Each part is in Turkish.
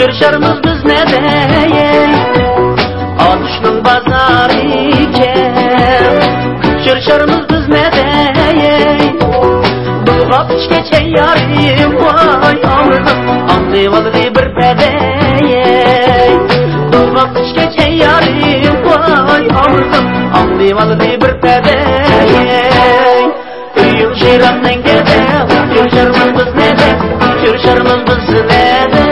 Görüşürüz biz ne deyey Alışның bazarı iken Görüşürüz biz ne deyey Bulgap içke yarım vay amrım Anlayvalı bir pedeyey Bulgap içke yarım vay amrım Anlayvalı bir pedeyey Uyul jiratdan gede Görüşürüz biz ne de Görüşürüz biz ne de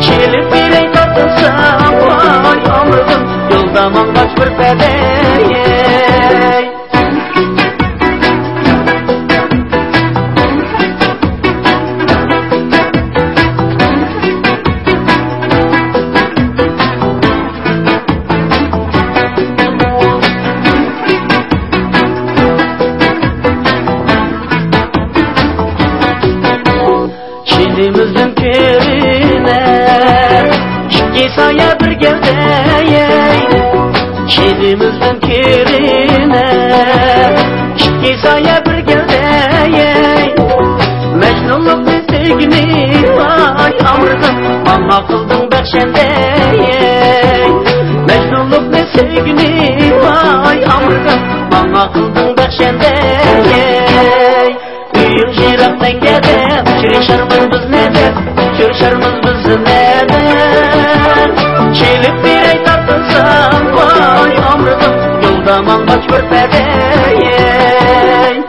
Çelip bir ey tartılsam vay amrım Yoldaman kaç bir pedeyey Çilimizin pirine İki saya bir gevdeyey Çilimizin pirine İki saya bir gevdeyey Mecnunluk ne sevgini vay amrım Bana kıldın berşendeyey Mecnunluk ne sevgini vay amrım Bana kıldın berşendeyey Uyum jirattan gede Görüşürüz biz ne de Görüşürüz biz ne de Çelip bir ey tartılsam vay amrım Yoldaman kaç bir pedeyey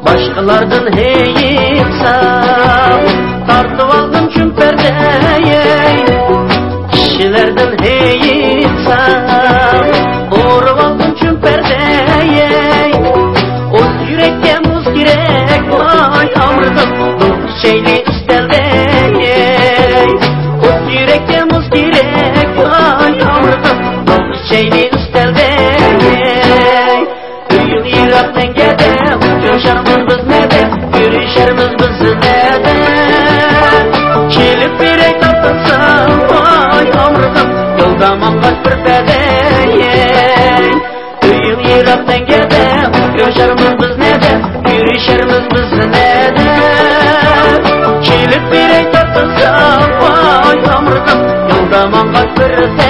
Başkalardan heyipsam Tartıp aldım çümperdeyey Kişilerden heyipsam Uğrup aldım çümperdeyey Uz yürekke muz girek vay amrım Dokuz şeyli üsteldeyey Uz yürekke muz girek vay amrım Dokuz şeyli üsteldeyey Uyul yiraktan gedem Görüşürüz biz ne de Görüşürüz biz ne de Çelip bir ey tartılsam vay amrım Yoldaman kaç bir pedeyey Uyul yiraktan gedem Görüşürüz biz ne de Görüşürüz biz ne de Çelip bir ey tartılsam vay amrım Yoldaman kaç bir pedeyey